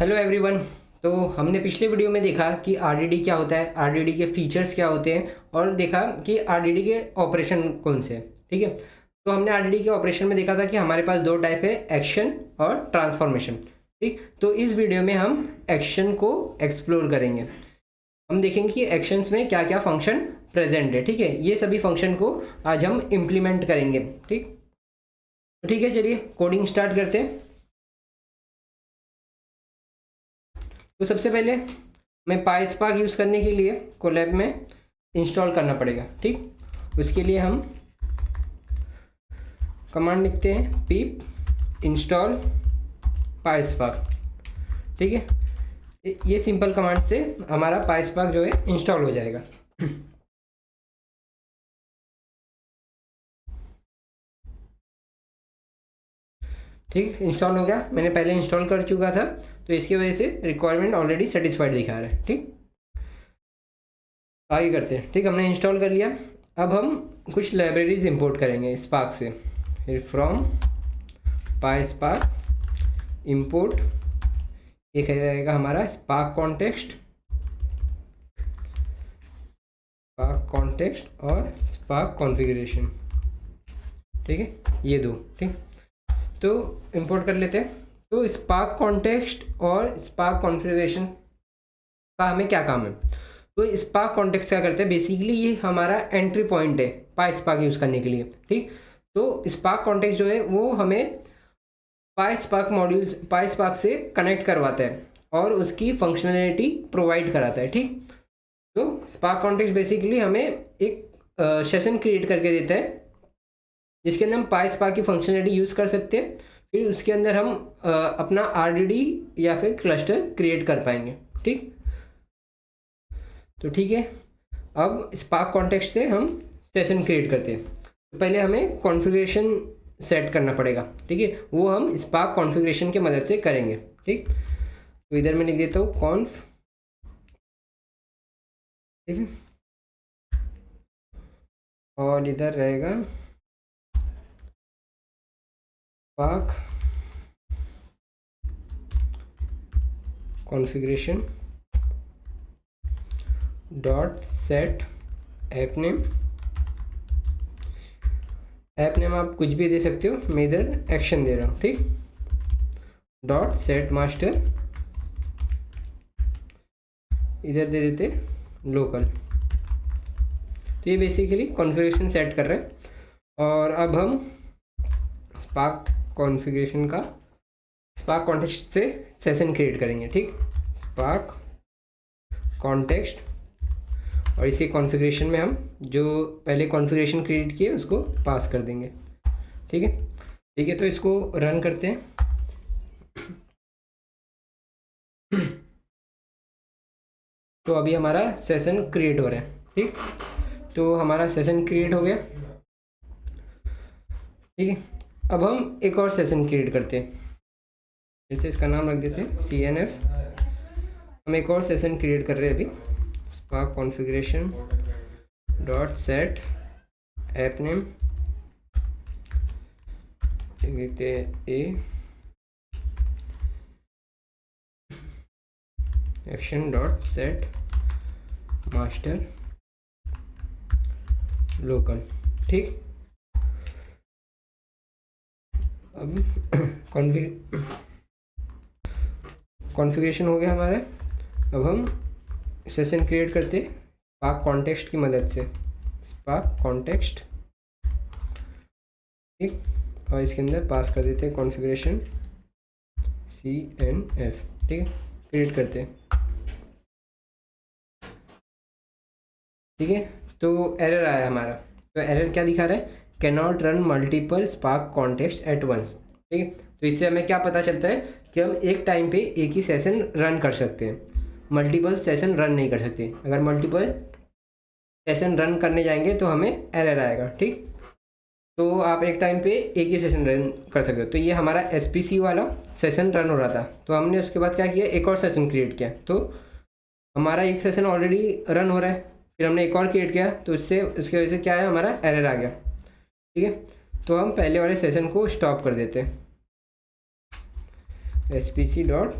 Hello everyone. तो हमने पिछले वीडियो में देखा कि आरडीडी क्या होता है, आरडीडी के फीचर्स क्या होते हैं और देखा कि आरडीडी के ऑपरेशन कौन से हैं। ठीक है, तो हमने आरडीडी के ऑपरेशन में देखा था कि हमारे पास दो टाइप है, एक्शन और ट्रांसफॉर्मेशन। ठीक, तो इस वीडियो में हम एक्शन को एक्सप्लोर करेंगे। हम देखेंगे कि एक्शंस में क्या क्या फंक्शन प्रेजेंट है। ठीक है, ये सभी फंक्शन को आज हम इम्प्लीमेंट करेंगे। ठीक है, चलिए कोडिंग स्टार्ट करते हैं। तो सबसे पहले हमें पाईस्पार्क यूज़ करने के लिए कोलैब में इंस्टॉल करना पड़ेगा। ठीक, उसके लिए हम कमांड लिखते हैं pip इंस्टॉल पाईस्पार्क। ठीक है, ये सिंपल कमांड से हमारा पाईस्पार्क जो है इंस्टॉल हो जाएगा। ठीक, इंस्टॉल हो गया। मैंने पहले इंस्टॉल कर चुका था तो इसकी वजह से रिक्वायरमेंट ऑलरेडी सेटिस्फाइड दिखा रहा है। ठीक, आगे करते हैं। ठीक, हमने इंस्टॉल कर लिया। अब हम कुछ लाइब्रेरीज इंपोर्ट करेंगे स्पार्क से। फिर फ्रॉम पाईस्पार्क इंपोर्ट, ये रहेगा हमारा स्पार्क कॉन्टेक्स्ट और स्पार्क कॉन्फ़िगरेशन। ठीक है, ये दो। ठीक, तो इंपोर्ट कर लेते हैं। तो स्पार्क कॉन्टेक्स्ट और स्पार्क कॉन्फ़िगरेशन का हमें क्या काम है? तो स्पार्क कॉन्टेक्स्ट क्या करते हैं, बेसिकली ये हमारा एंट्री पॉइंट है पाईस्पार्क यूज़ करने के लिए। ठीक, तो स्पार्क कॉन्टेक्स्ट जो है वो हमें पाईस्पार्क से कनेक्ट करवाता है और उसकी फंक्शनैलिटी प्रोवाइड कराता है। ठीक, तो स्पार्क कॉन्टेक्स्ट बेसिकली हमें एक सेशन क्रिएट करके देता है जिसके अंदर हम पाईस्पार्क की फंक्शनैलिटी यूज़ कर सकते हैं। फिर उसके अंदर हम अपना आरडीडी या फिर क्लस्टर क्रिएट कर पाएंगे। ठीक, तो ठीक है, अब स्पार्क कॉन्टेक्स्ट से हम सेशन क्रिएट करते हैं। तो पहले हमें कॉन्फ़िगरेशन सेट करना पड़ेगा। ठीक है, वो हम स्पार्क कॉन्फ़िगरेशन की मदद से करेंगे। ठीक, तो इधर मैं लिख देता हूँ कॉन्फ। ठीक है, और इधर रहेगा spark configuration dot set app name. App name आप कुछ भी दे सकते हो, मैं इधर एक्शन दे रहा हूँ। ठीक, डॉट सेट मास्टर, इधर दे देते लोकल। तो ये बेसिकली कॉन्फ़िगरेशन सेट कर रहे हैं। और अब हम स्पार्क कॉन्फ़िगरेशन का स्पार्क कॉन्टेक्स्ट से सेशन क्रिएट करेंगे। ठीक, स्पार्क कॉन्टेक्स्ट, और इसी कॉन्फ़िगरेशन में हम जो पहले कॉन्फ़िगरेशन क्रिएट किए उसको पास कर देंगे। ठीक है, तो इसको रन करते हैं। तो अभी हमारा सेशन क्रिएट हो रहा है। ठीक, तो हमारा सेशन क्रिएट हो गया। ठीक है, अब हम एक और सेशन क्रिएट करते हैं। जैसे इसका नाम रख देते हैं CNF। हम एक और सेशन क्रिएट कर रहे हैं अभी। Spark configuration dot set app name, देते ए action dot set master local. ठीक, अब कॉन्फ़िगरेशन हो गया हमारा। अब हम सेशन क्रिएट करते स्पार्क कॉन्टेक्स्ट की मदद से। स्पार्क कॉन्टेक्स्ट, ठीक, और इसके अंदर पास कर देते हैं कॉन्फ़िगरेशन CNF। ठीक है, क्रिएट करते हैं। ठीक है, तो एरर आया हमारा। तो एरर क्या दिखा रहा है, can not run multiple spark context at once. ठीक है, तो इससे हमें क्या पता चलता है कि हम एक टाइम पे एक ही सेशन रन कर सकते हैं, मल्टीपल सेशन रन नहीं कर सकते। अगर मल्टीपल सेशन रन करने जाएंगे तो हमें एरर आएगा। ठीक, तो आप एक टाइम पे एक ही सेशन रन कर सकते हो। तो ये हमारा SPC वाला सेशन रन हो रहा था, तो हमने उसके बाद क्या किया, एक और सेशन क्रिएट किया। तो हमारा एक सेशन ऑलरेडी रन हो रहा है, फिर हमने एक और क्रिएट किया, तो उससे उसकी वजह से क्या है, हमारा एरर आ गया। ठीक है, तो हम पहले वाले सेशन को स्टॉप कर देते हैं। SPC डॉट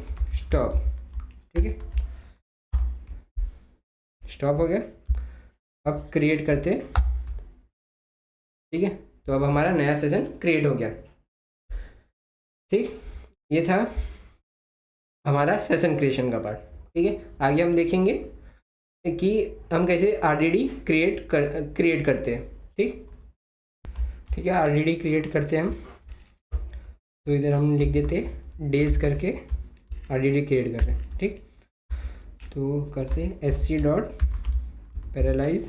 स्टॉप, ठीक है, स्टॉप हो गया। अब क्रिएट करते हैं, ठीक है, तो अब हमारा नया सेशन क्रिएट हो गया। ठीक, ये था हमारा सेशन क्रिएशन का पार्ट। ठीक है, आगे हम देखेंगे कि हम कैसे आरडीडी क्रिएट करते हैं। ठीक है, आरडीडी क्रिएट करते हैं हम, तो इधर हम लिख देते हैं डेज करके आरडीडी क्रिएट कर रहे हैं। ठीक, तो करते हैं sc.parallelize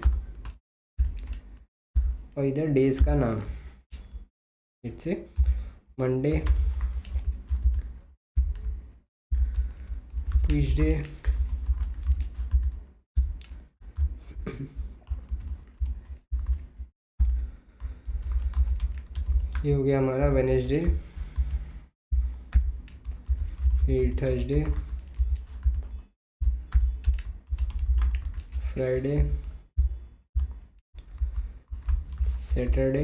और इधर डेज का नाम इससे मंडे, ट्यूसडे, ये हो गया हमारा वेडनेसडे, फिर थर्सडे, फ्राइडे, सैटरडे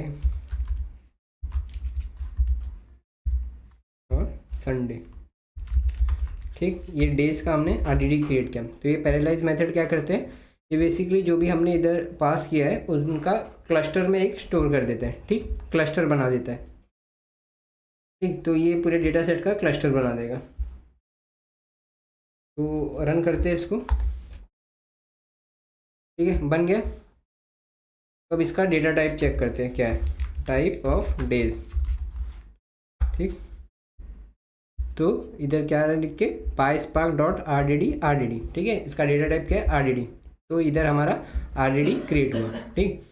और संडे। ठीक, ये डेज का हमने आरडीडी क्रिएट किया। तो ये पैरेललाइज मेथड क्या करते हैं, ये बेसिकली जो भी हमने इधर पास किया है उनका क्लस्टर में एक स्टोर कर देता है। ठीक, क्लस्टर बना देता है। ठीक, तो ये पूरे डेटा सेट का क्लस्टर बना देगा। तो रन करते हैं इसको। ठीक है, बन गया। तो अब इसका डेटा टाइप चेक करते हैं क्या है, टाइप ऑफ डेज। ठीक, तो इधर क्या है लिख के PySpark.rdd। ठीक है, इसका डेटा टाइप क्या है, आरडीडी। तो इधर हमारा आरडीडी क्रिएट हुआ। ठीक,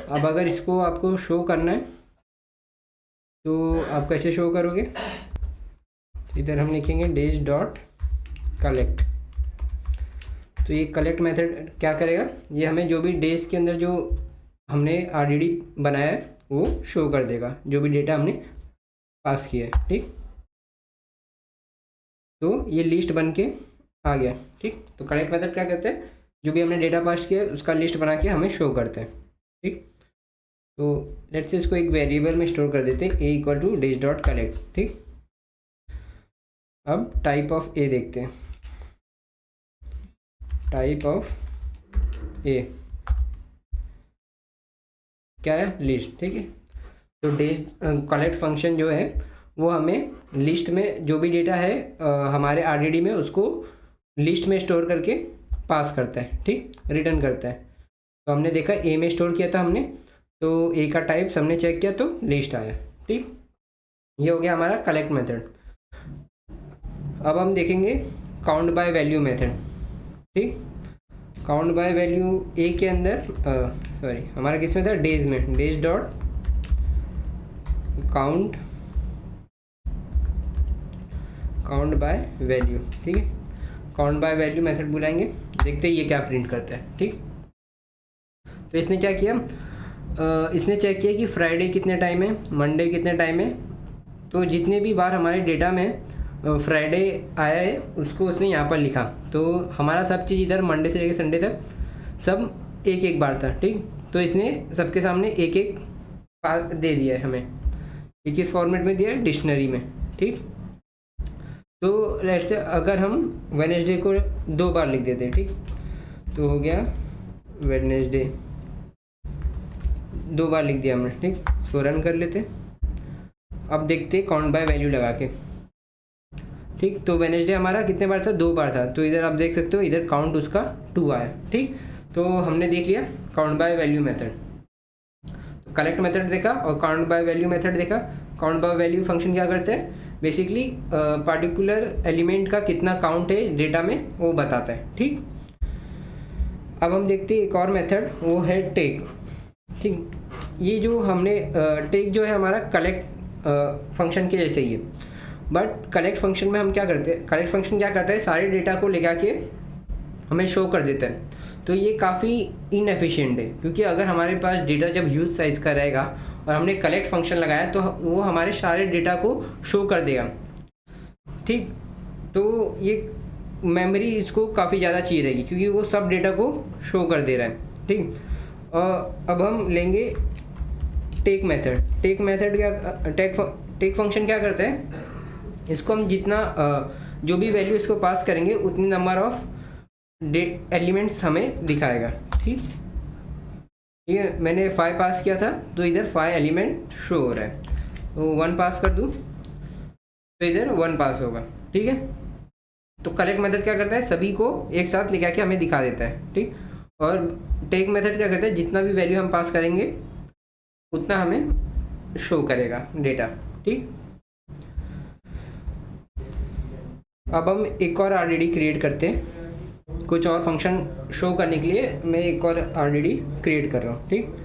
अब अगर इसको आपको शो करना है तो आप कैसे शो करोगे, इधर हम लिखेंगे days.collect। तो ये कलेक्ट मेथड क्या करेगा, ये हमें जो भी डेज के अंदर जो हमने आरडीडी बनाया है वो शो कर देगा, जो भी डेटा हमने पास किया है। ठीक, तो ये लिस्ट बन के आ गया। ठीक, तो कलेक्ट मेथड क्या करते हैं, जो भी हमने डेटा पास किया उसका लिस्ट बना के हमें शो करते हैं। ठीक, तो लेट्स से इसको एक वेरिएबल में स्टोर कर देते हैं a=days.collect। ठीक, अब टाइप ऑफ ए देखते हैं, टाइप ऑफ ए क्या है, लिस्ट। ठीक है, तो डेज कलेक्ट फंक्शन जो है वो हमें लिस्ट में जो भी डेटा है हमारे आरडीडी में उसको लिस्ट में स्टोर करके पास करता है। ठीक, रिटर्न करता है। तो हमने देखा ए में स्टोर किया था हमने, तो ए का टाइप हमने चेक किया तो लिस्ट आया। ठीक, ये हो गया हमारा कलेक्ट मेथड। अब हम देखेंगे काउंट बाय वैल्यू मेथड। ठीक, काउंट बाय वैल्यू ए के अंदर सॉरी हमारा किस में था, डेज में, days dot count by value. ठीक है, काउंट बाय वैल्यू मेथड बुलाएंगे, देखते हैं ये क्या प्रिंट करता है। ठीक, तो इसने क्या किया, इसने चेक किया कि फ्राइडे कितने टाइम है, मंडे कितने टाइम है। तो जितने भी बार हमारे डेटा में फ्राइडे आया है उसको उसने यहाँ पर लिखा। तो हमारा सब चीज़ इधर मंडे से लेकर संडे तक सब एक एक बार था। ठीक, तो इसने सबके सामने एक एक दे दिया है हमें, ये किस फॉर्मेट में दिया है, डिक्शनरी में। ठीक, तो लेट्स से अगर हम वेडनेसडे को 2 बार लिख देते हैं। ठीक, तो हो गया वेडनेसडे 2 बार लिख दिया हमने। ठीक, इसको रन कर लेते। अब देखते काउंट बाय वैल्यू लगा के। ठीक, तो वेडनेसडे हमारा कितने बार था, 2 बार था। तो इधर आप देख सकते हो इधर काउंट उसका 2 आया। ठीक, तो हमने देख लिया काउंट बाय वैल्यू मेथड। तो कलेक्ट मेथड देखा और काउंट बाय वैल्यू मेथड देखा। काउंट बाय वैल्यू फंक्शन क्या करते हैं, बेसिकली पार्टिकुलर एलिमेंट का कितना काउंट है डेटा में वो बताता है। ठीक, अब हम देखते हैं एक और मेथड, वो है टेक। ठीक, ये जो हमने टेक जो है हमारा कलेक्ट फंक्शन के जैसे ही है, बट कलेक्ट फंक्शन में हम क्या करते हैं, कलेक्ट फंक्शन क्या करता है, सारे डेटा को लेकर के हमें शो कर देता है। तो ये काफ़ी इनएफिशिएंट है, क्योंकि अगर हमारे पास डेटा जब ह्यूज साइज़ का रहेगा और हमने कलेक्ट फंक्शन लगाया तो वो हमारे सारे डेटा को शो कर देगा। ठीक, तो ये मेमोरी इसको काफ़ी ज़्यादा चाहिए रहेगी, क्योंकि वो सब डेटा को शो कर दे रहा है। ठीक, अब हम लेंगे टेक मेथड। टेक मेथड क्या, टेक फंक्शन क्या करता है, इसको हम जितना जो भी वैल्यू इसको पास करेंगे उतनी नंबर ऑफ एलिमेंट्स हमें दिखाएगा। ठीक है, मैंने 5 पास किया था तो इधर 5 एलिमेंट शो हो रहा है, तो 1 पास कर दूँ तो इधर 1 पास होगा। ठीक है, तो कलेक्ट मेथड क्या करता है, सभी को एक साथ लेके आके हमें दिखा देता है। ठीक, और टेक मेथड क्या करता है, जितना भी वैल्यू हम पास करेंगे उतना हमें शो करेगा डेटा। ठीक, अब हम एक और आरडीडी क्रिएट करते हैं, कुछ और फंक्शन शो करने के लिए मैं एक और आरडीडी क्रिएट कर रहा हूँ। ठीक,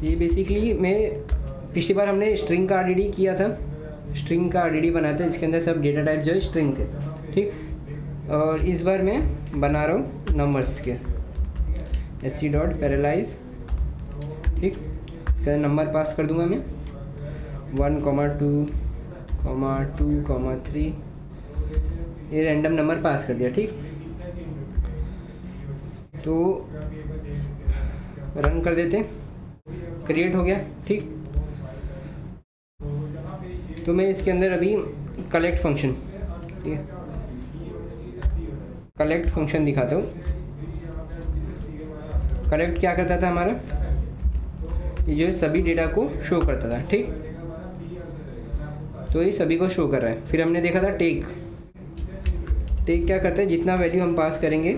ये बेसिकली मैं पिछली बार हमने स्ट्रिंग का आरडीडी किया था, स्ट्रिंग का आरडीडी बनाया था, इसके अंदर सब डेटा टाइप जो है स्ट्रिंग थे। ठीक, और इस बार मैं बना रहा हूँ नंबर्स के, sc.parallelize। ठीक, इसका नंबर पास कर दूंगा मैं 1, 2, 2, 3, ये रैंडम नंबर पास कर दिया। ठीक, तो रन कर देते, क्रिएट हो गया। ठीक, तो मैं इसके अंदर अभी कलेक्ट फंक्शन, ठीक है, कलेक्ट फंक्शन दिखाता हूँ। कलेक्ट क्या करता था हमारा, ये जो सभी डेटा को शो करता था। ठीक, तो ये सभी को शो कर रहा है। फिर हमने देखा था टेक, टेक क्या करता है, जितना वैल्यू हम पास करेंगे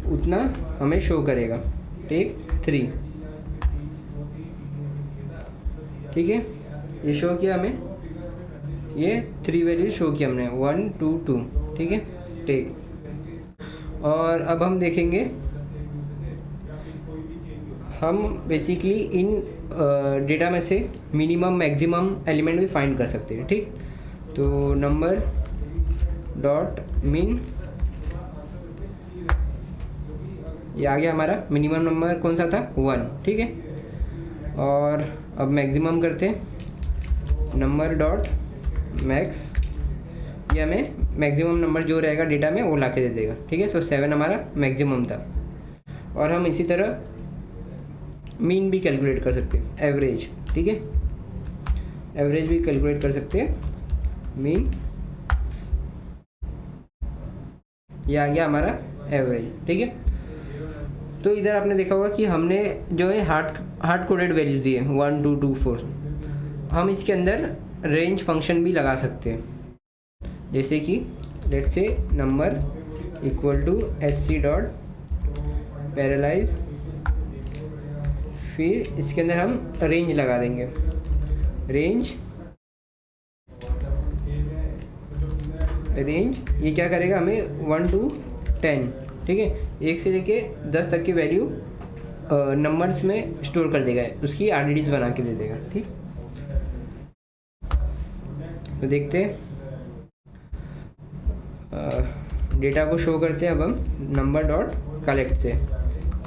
उतना हमें शो करेगा। टेक 3, ठीक है, ये शो किया हमें, ये 3 वैल्यू शो किया हमने 1, 2, 2। ठीक है, टेक। और अब हम देखेंगे, हम बेसिकली इन डेटा में से मिनिमम मैक्सिमम एलिमेंट भी फाइंड कर सकते हैं। ठीक, तो नंबर डॉट मिन, ये आ गया हमारा मिनिमम नंबर कौन सा था, 1। ठीक है, और अब मैक्सिमम करते हैं, नंबर डॉट मैक्स, ये हमें मैक्सिमम नंबर जो रहेगा डेटा में वो ला के दे देगा। ठीक है, तो 7 हमारा मैक्सिमम था। और हम इसी तरह मीन भी कैलकुलेट कर सकते हैं, एवरेज। ठीक है, एवरेज भी कैलकुलेट कर सकते हैं, मीन, ये आ गया हमारा एवरेज। ठीक है, तो इधर आपने देखा होगा कि हमने जो है हार्ड कोडेड वैल्यू दिए 1, 2, 2, 4। हम इसके अंदर रेंज फंक्शन भी लगा सकते हैं, जैसे कि let's say number equal to sc.parallelize, फिर इसके अंदर हम रेंज लगा देंगे, रेंज ये क्या करेगा, हमें 1 to 10, ठीक है, 1 से लेके 10 तक की वैल्यू नंबर्स में स्टोर कर देगा, उसकी आरडीडीज बना के दे देगा। ठीक, तो देखते हैं, डेटा को शो करते हैं अब हम नंबर डॉट कलेक्ट से।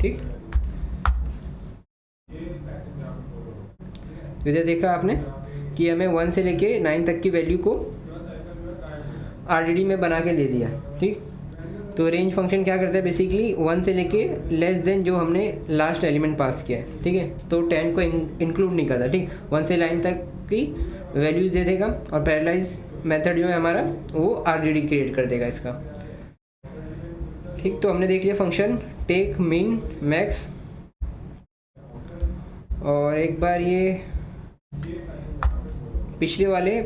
ठीक, तो इधर देखा आपने कि हमें 1 से लेके 9 तक की वैल्यू को आरडीडी में बना के दे दिया। ठीक, तो रेंज फंक्शन क्या करता है, बेसिकली 1 से लेके लेस देन जो हमने लास्ट एलिमेंट पास किया है। ठीक है, तो 10 को इंक्लूड नहीं करता। ठीक, 1 से 9 तक की वैल्यूज दे देगा, और पैरेललाइज मेथड जो है हमारा वो आरडीडी क्रिएट कर देगा इसका। ठीक, तो हमने देख लिया फंक्शन टेक, मिन, मैक्स, और एक बार ये पिछले वाले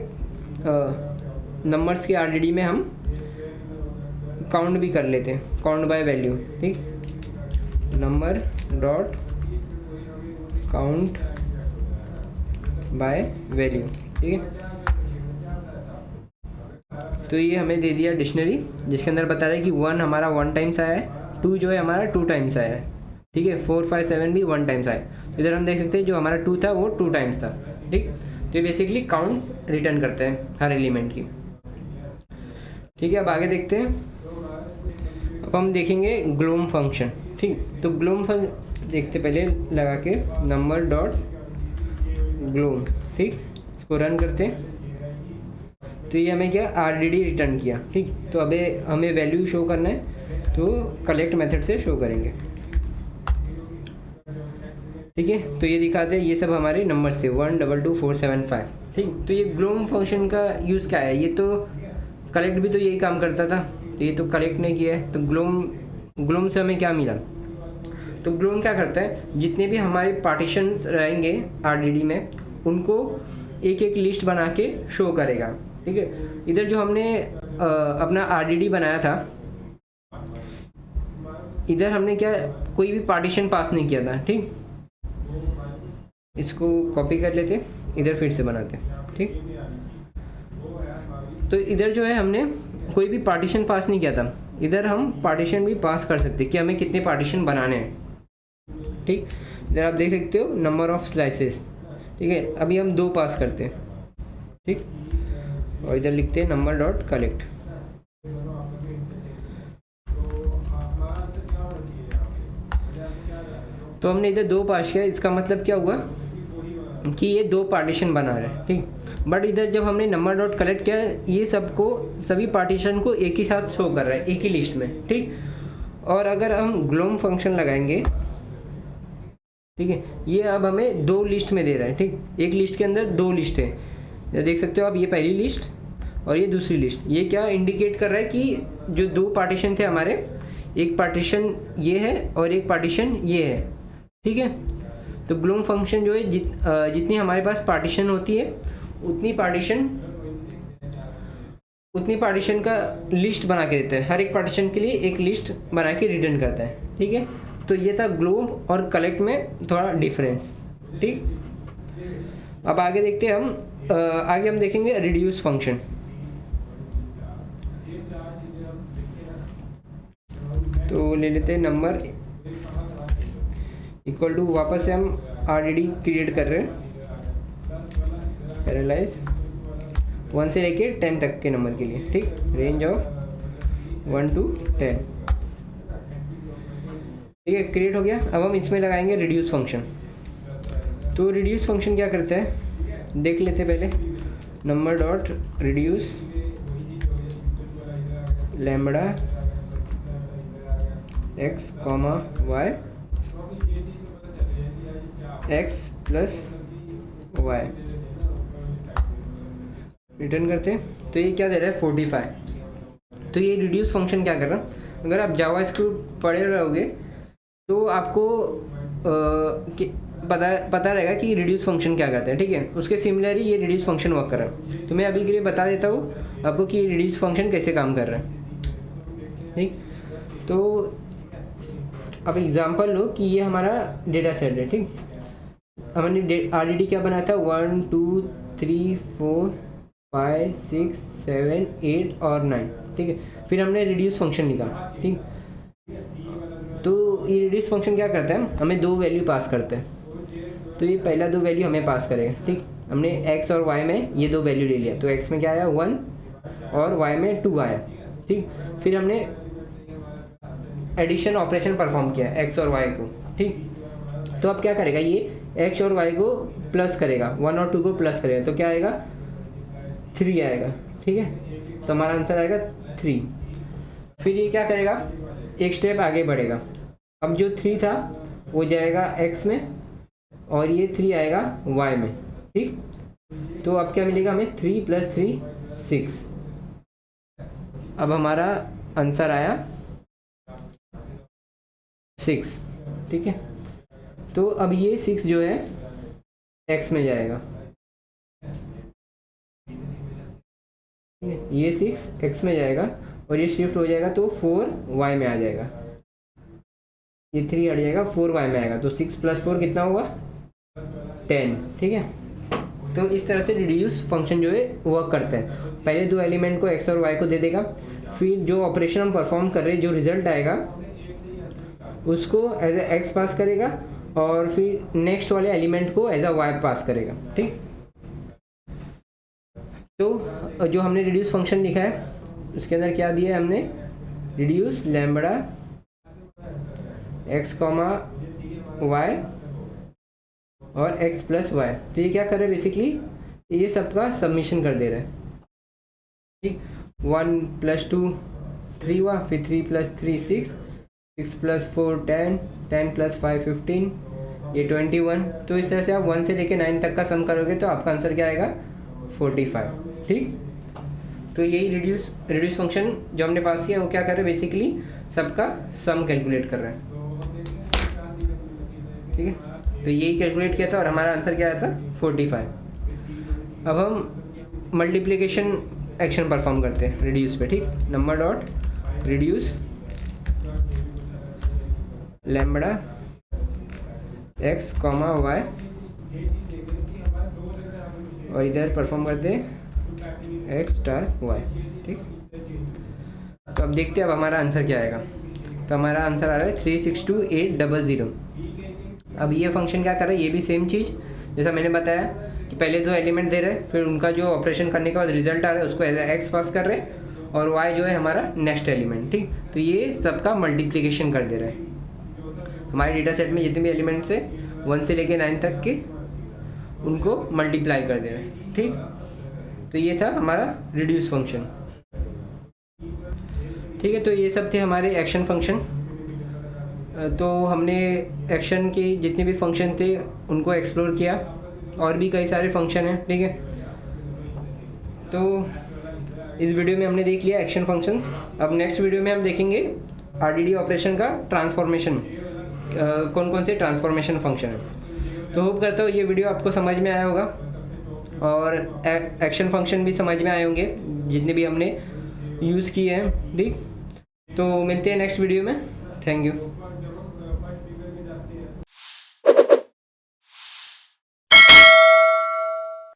नंबर्स के आरडीडी में हम काउंट भी कर लेते हैं, काउंट बाय वैल्यू। ठीक, number dot count by value. ठीक है, तो ये हमें दे दिया डिक्शनरी, जिसके अंदर बता रहा है कि 1 हमारा 1 टाइम्स आया है, 2 जो है हमारा 2 टाइम्स आया है। ठीक है, 4, 5, 7 भी 1 टाइम्स आया। इधर हम देख सकते हैं जो हमारा 2 था वो 2 टाइम्स था। ठीक, तो ये बेसिकली काउंट्स रिटर्न करते हैं हर एलिमेंट की। ठीक है, अब आगे देखते हैं। अब हम देखेंगे ग्लोम फंक्शन। ठीक, तो ग्लोम फंक्शन देखते पहले लगा के नंबर डॉट ग्लोम। ठीक, इसको रन करते हैं, तो ये हमें क्या आरडीडी रिटर्न किया। ठीक, तो अबे हमें वैल्यू शो करना है, तो कलेक्ट मेथड से शो करेंगे। ठीक है, तो ये दिखाते हैं, ये सब हमारे नंबर्स थे 1 2 2 4 7 5। ठीक, तो ये ग्लोम फंक्शन का यूज़ क्या है, ये तो कलेक्ट भी तो यही काम करता था, तो ये तो कलेक्ट नहीं किया है। तो ग्लोम से हमें क्या मिला, तो ग्लोम क्या करता है, जितने भी हमारे पार्टीशंस रहेंगे आरडीडी में उनको एक एक लिस्ट बना के शो करेगा। ठीक है, इधर जो हमने अपना आरडीडी बनाया था, इधर हमने क्या कोई भी पार्टीशन पास नहीं किया था। ठीक, इसको कॉपी कर लेते, इधर फिर से बनाते। ठीक, तो इधर जो है हमने कोई भी पार्टीशन पास नहीं किया था, इधर हम पार्टीशन भी पास कर सकते कि हमें कितने पार्टीशन बनाने हैं। ठीक, इधर आप देख सकते हो नंबर ऑफ स्लाइसेस। ठीक है, अभी हम 2 पास करते हैं। ठीक, और इधर लिखते हैं नंबर डॉट कलेक्ट। तो हमने इधर 2 पास किया, इसका मतलब क्या हुआ कि ये 2 पार्टीशन बना रहे हैं। ठीक, बट इधर जब हमने नंबर डॉट कलेक्ट किया, ये सबको सभी पार्टीशन को एक ही साथ शो कर रहा है एक ही लिस्ट में। ठीक, और अगर हम ग्लोम फंक्शन लगाएंगे, ठीक है, ये अब हमें 2 लिस्ट में दे रहा है। ठीक, एक लिस्ट के अंदर 2 लिस्ट है, देख सकते हो आप, ये पहली लिस्ट और ये दूसरी लिस्ट। ये क्या इंडिकेट कर रहा है कि जो 2 पार्टीशन थे हमारे, एक पार्टीशन ये है और एक पार्टीशन ये है। ठीक है, तो ग्लोम फंक्शन जो है जितनी हमारे पास पार्टीशन होती है उतनी पार्टीशन का लिस्ट बना के देता है, हर एक पार्टीशन के लिए एक लिस्ट बना के रिटर्न करता है। ठीक है, तो ये था ग्लोम और कलेक्ट में थोड़ा डिफरेंस। ठीक, अब आगे देखते हैं आगे हम देखेंगे रिड्यूस फंक्शन। तो ले लेते हैं नंबर इक्वल टू, वापस से हम आरडीडी क्रिएट कर रहे हैं, पैरेलाइज 1 से लेके 10 तक के नंबर के लिए। ठीक, रेंज ऑफ 1 to 10। ठीक है, क्रिएट हो गया। अब हम इसमें लगाएंगे रिड्यूस फंक्शन। तो रिड्यूस फंक्शन क्या करता है देख लेते पहले, number dot reduce lambda x comma y x plus y return करते हैं। तो ये क्या दे रहा है 45। तो ये रिड्यूस फंक्शन क्या कर रहा है, अगर आप जावास्क्रिप्ट पढ़े रहोगे तो आपको पता रहेगा कि रिड्यूस फंक्शन क्या करता है। ठीक है, उसके सिमिलर ही ये रिड्यूस फंक्शन वर्क कर रहा है। तो मैं अभी के लिए बता देता हूँ आपको कि रिड्यूस फंक्शन कैसे काम कर रहा है। ठीक, तो अब एग्जांपल लो कि ये हमारा डेटा सेट है। ठीक, हमने आरडीडी क्या बनाया था 1 2 3 4 5 6 7 8 और 9। ठीक है, फिर हमने रिड्यूस फंक्शन लिखा। ठीक, तो ये रिड्यूस फंक्शन क्या करता है, हमें 2 वैल्यू पास करते हैं। तो ये पहला 2 वैल्यू हमें पास करेगा। ठीक, हमने x और y में ये 2 वैल्यू ले लिया, तो x में क्या आया 1 और y में 2 आया। ठीक, फिर हमने एडिशन ऑपरेशन परफॉर्म किया x और y को। ठीक, तो अब क्या करेगा, ये x और y को प्लस करेगा, 1 और 2 को प्लस करेगा, तो क्या आएगा 3 आएगा। ठीक है, तो हमारा आंसर आएगा 3। फिर ये क्या करेगा, एक स्टेप आगे बढ़ेगा। अब जो 3 था वो जाएगा x में और ये 3 आएगा y में। ठीक, तो अब क्या मिलेगा हमें 3 + 3 6। अब हमारा आंसर आया 6। ठीक है, तो अब ये 6 जो है x में जाएगा। ठीक है, ये 6 x में जाएगा और ये शिफ्ट हो जाएगा तो 4 y में आ जाएगा। ये 3 हट जाएगा, 4 y में आएगा, तो 6 + 4 कितना होगा 10। ठीक है, तो इस तरह से रिड्यूस फंक्शन जो है वर्क करता है। पहले 2 एलिमेंट को x और y को दे देगा, फिर जो ऑपरेशन हम परफॉर्म कर रहे हैं, जो रिजल्ट आएगा उसको एज ए x पास करेगा और फिर नेक्स्ट वाले एलिमेंट को एज अ y पास करेगा। ठीक, तो जो हमने रिड्यूस फंक्शन लिखा है उसके अंदर क्या दिया है हमने, reduce lambda x comma y और x प्लस y। तो ये क्या कर रहे हैं बेसिकली, ये सबका सबमिशन कर दे रहे हैं। ठीक, 1 + 2 3 हुआ, फिर 3 + 3 6, 6 + 4 10, 10 + 5 15, ये 21। तो इस तरह से आप 1 से लेके 9 तक का सम करोगे तो आपका आंसर क्या आएगा 45। ठीक, तो यही रिड्यूस फंक्शन जो हमने पास किया वो क्या कर रहा है, बेसिकली सबका सम कैलकुलेट कर रहा है। ठीक है, तो यही कैलकुलेट किया था और हमारा आंसर क्या आया था 45। अब हम मल्टीप्लिकेशन एक्शन परफॉर्म करते हैं रिड्यूस पे। ठीक, number dot reduce lambda x comma y और इधर परफॉर्म करते हैं एक्स स्टार वाई। ठीक, तो अब देखते हैं अब हमारा आंसर क्या आएगा। तो हमारा आंसर आ रहा है 362800। अब ये फंक्शन क्या कर रहा है, ये भी सेम चीज़ जैसा मैंने बताया कि पहले 2 एलिमेंट दे रहे हैं, फिर उनका जो ऑपरेशन करने के बाद रिजल्ट आ रहा है उसको एज एक्स पास कर रहे हैं और वाई जो है हमारा नेक्स्ट एलिमेंट। ठीक, तो ये सबका मल्टीप्लिकेशन कर दे रहा है। हमारे डेटा सेट में जितने भी एलिमेंट्स है 1 से लेके 9 तक के उनको मल्टीप्लाई कर दे रहे हैं। ठीक, तो ये था हमारा रिड्यूस फंक्शन। ठीक है, तो ये सब थे हमारे एक्शन फंक्शन। तो हमने एक्शन के जितने भी फंक्शन थे उनको एक्सप्लोर किया, और भी कई सारे फंक्शन हैं। ठीक है, तो इस वीडियो में हमने देख लिया एक्शन फंक्शंस। अब नेक्स्ट वीडियो में हम देखेंगे आरडीडी ऑपरेशन का ट्रांसफॉर्मेशन, कौन कौन से ट्रांसफॉर्मेशन फंक्शन है। तो होप करता हूँ ये वीडियो आपको समझ में आया होगा और एक्शन फंक्शन भी समझ में आए होंगे जितने भी हमने यूज़ किए हैं। ठीक, तो मिलते हैं नेक्स्ट वीडियो में। Thank you.